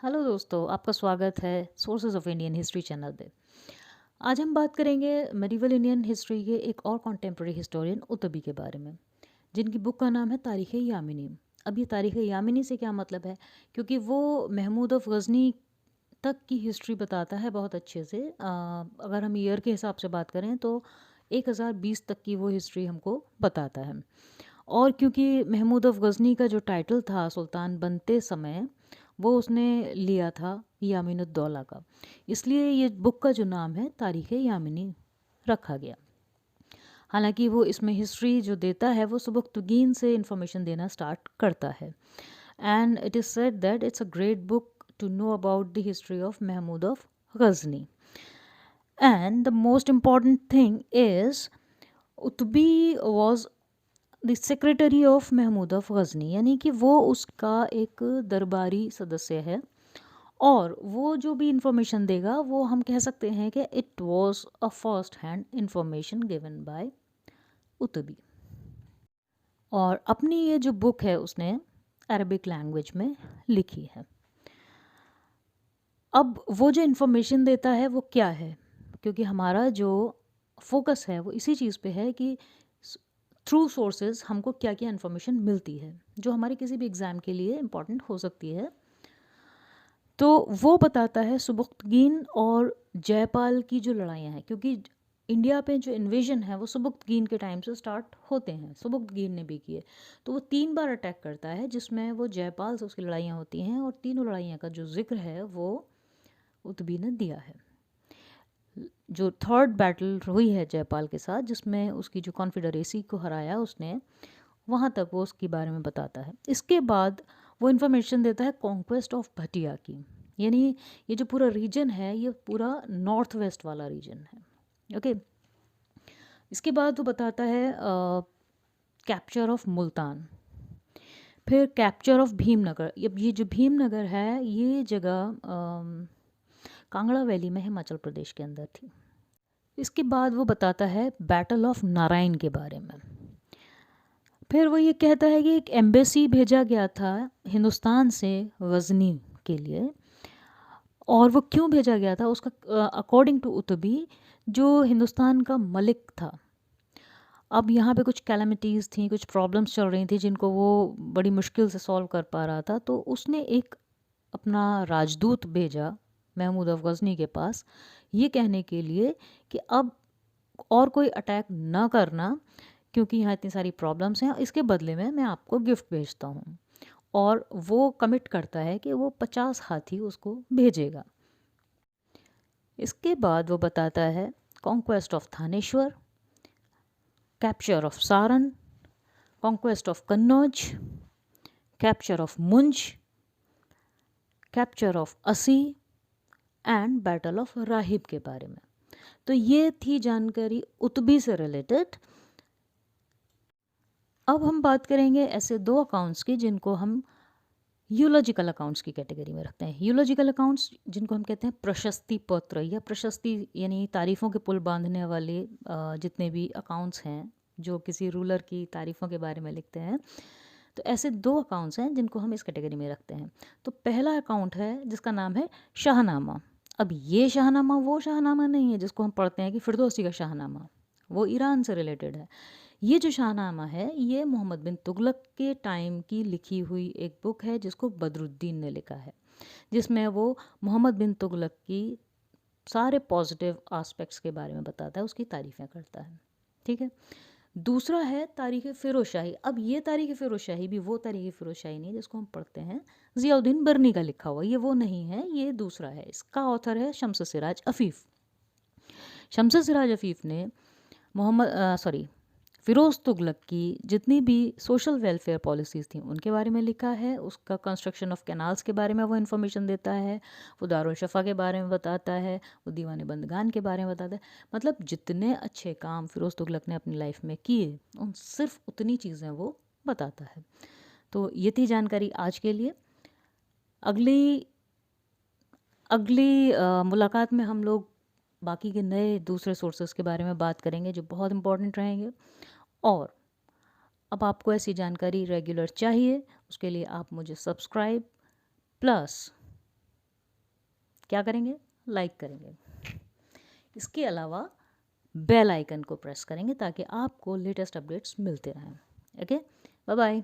Hello दोस्तों, आपका स्वागत है sources of Indian history channel पे। आज हम बात करेंगे मेडिवल इंडियन हिस्ट्री के एक और कॉन्टेम्प्रेरी हिस्टोरियन उतबी के बारे में, जिनकी बुक का नाम है तारीख़ यामिनी। अब ये तारीख़ यामिनी से क्या मतलब है, क्योंकि वो महमूद ऑफ गज़नी तक की हिस्ट्री बताता है बहुत अच्छे से। अगर हम ईयर के हिसाब से बात करें तो 1020 तक की वो हिस्ट्री हमको बताता है। और क्योंकि महमूद ऑफ गज़नी का जो टाइटल था सुल्तान बनते समय, वो उसने लिया था यामिनुद्दौला का, इसलिए ये बुक का जो नाम है तारीख़ यामिनी रखा गया। हालांकि वो इसमें हिस्ट्री जो देता है वो सुबुक्तगीन से इंफॉर्मेशन देना स्टार्ट करता है। And it is said that it's a great book to know about the history of Mahmud of Ghazni. And the most important thing is Utbi was the secretary of Mahmud of Ghazni, यानी कि वो उसका एक दरबारी सदस्य है। और वो जो भी इंफॉर्मेशन देगा वो हम कह सकते हैं कि it was a first hand information given by Utbi. और अपनी ये जो बुक है उसने अरबिक लैंग्वेज में लिखी है। अब वो जो इंफॉर्मेशन देता है वो क्या है, क्योंकि हमारा जो फोकस है वो इसी चीज़ पे है कि थ्रू सोर्सेज हमको क्या क्या इन्फॉर्मेशन मिलती है जो हमारे किसी भी एग्ज़ाम के लिए इम्पॉर्टेंट हो सकती है। तो वो बताता है सुबुक्तगीन और जयपाल की जो लड़ाइयाँ हैं, क्योंकि इंडिया पे जो इन्वेजन है वो सुबुक्तगीन के टाइम से स्टार्ट होते हैं, सुबुक्तगीन ने भी किए। तो वो 3 बार अटैक करता है जिसमें वो जयपाल से उसकी लड़ाइयाँ होती हैं, और तीनों लड़ाइयाँ का जो जिक्र है वो उतबी ने दिया है। जो थर्ड बैटल हुई है जयपाल के साथ, जिसमें उसकी जो कॉन्फेडरेसी को हराया उसने, वहाँ तक वो उसके बारे में बताता है। इसके बाद वो इन्फॉर्मेशन देता है कॉन्क्वेस्ट ऑफ भटिया की, यानी ये जो पूरा रीजन है ये पूरा नॉर्थ वेस्ट वाला रीजन है। ओके, इसके बाद वो बताता है कैप्चर ऑफ मुल्तान, फिर कैप्चर ऑफ भीमनगर। ये जो भीमनगर है ये जगह कांगड़ा वैली में हिमाचल प्रदेश के अंदर थी। इसके बाद वो बताता है बैटल ऑफ नारायण के बारे में। फिर वो ये कहता है कि एक एम्बेसी भेजा गया था हिंदुस्तान से गज़नी के लिए, और वो क्यों भेजा गया था उसका अकॉर्डिंग टू उतबी जो हिंदुस्तान का मलिक था। अब यहाँ पे कुछ कैलमिटीज़ थी, कुछ प्रॉब्लम्स चल रही थी जिनको वो बड़ी मुश्किल से सॉल्व कर पा रहा था। तो उसने एक अपना राजदूत भेजा महमूद ऑफ गज़नी के पास, ये कहने के लिए कि अब और कोई अटैक ना करना, क्योंकि यहाँ इतनी सारी प्रॉब्लम्स हैं, इसके बदले में मैं आपको गिफ्ट भेजता हूँ। और वो कमिट करता है कि वो 50 हाथी उसको भेजेगा। इसके बाद वो बताता है conquest of Thaneshwar, capture of Saran, conquest of Kannauj, capture of मुंज, कैप्चर ऑफ असी एंड बैटल ऑफ राहिब के बारे में। तो ये थी जानकारी उतबी से रिलेटेड। अब हम बात करेंगे ऐसे 2 अकाउंट्स की जिनको हम यूलॉजिकल अकाउंट्स की कैटेगरी में रखते हैं। यूलॉजिकल अकाउंट्स जिनको हम कहते हैं प्रशस्ति पत्र या प्रशस्ति, यानी तारीफ़ों के पुल बांधने वाले जितने भी अकाउंट्स हैं जो किसी रूलर की तारीफ़ों के बारे में लिखते हैं। तो ऐसे 2 अकाउंट्स हैं जिनको हम इस कैटेगरी में रखते हैं। तो पहला अकाउंट है जिसका नाम है शाहनामा। अब ये शाहनामा वो शाहनामा नहीं है जिसको हम पढ़ते हैं कि फिरदौसी का शाहनामा, वो ईरान से रिलेटेड है। ये जो शाहनामा है ये मोहम्मद बिन तुगलक के टाइम की लिखी हुई एक बुक है जिसको बदरुद्दीन ने लिखा है, जिसमें वो मोहम्मद बिन तुगलक की सारे पॉजिटिव एस्पेक्ट्स के बारे में बताता है, उसकी तारीफ़ें करता है। ठीक है। दूसरा है तारीख़ फ़िरोज़ शाही। अब ये तारीख़ फ़िरोज़ शाही भी वो तारीख़ फ़िरोज़ शाही नहीं जिसको हम पढ़ते हैं ज़ियाउद्दीन बर्नी का लिखा हुआ, ये वो नहीं है, ये दूसरा है। इसका ऑथर है शम्स सिराज अफ़ीफ़। शम्स सिराज अफ़ीफ़ ने फ़िरोज़ तुगलक की जितनी भी सोशल वेलफेयर पॉलिसीज़ थी उनके बारे में लिखा है। उसका कंस्ट्रक्शन ऑफ कैनाल्स के बारे में वो इन्फॉर्मेशन देता है, वो दारुल शफ़ा के बारे में बताता है, वो दीवान बंदगान के बारे में बताता है। मतलब जितने अच्छे काम फ़िरोज़ तुगलक ने अपनी लाइफ में किए उन सिर्फ उतनी चीज़ें वो बताता है। तो ये थी जानकारी आज के लिए। अगली अगली मुलाकात में हम लोग बाकी के नए दूसरे सोर्सेज के बारे में बात करेंगे जो बहुत इंपॉर्टेंट रहेंगे। और अब आपको ऐसी जानकारी रेगुलर चाहिए, उसके लिए आप मुझे सब्सक्राइब प्लस क्या करेंगे? लाइक करेंगे। इसके अलावा बेल आइकन को प्रेस करेंगे ताकि आपको लेटेस्ट अपडेट्स मिलते रहें। Okay, bye bye.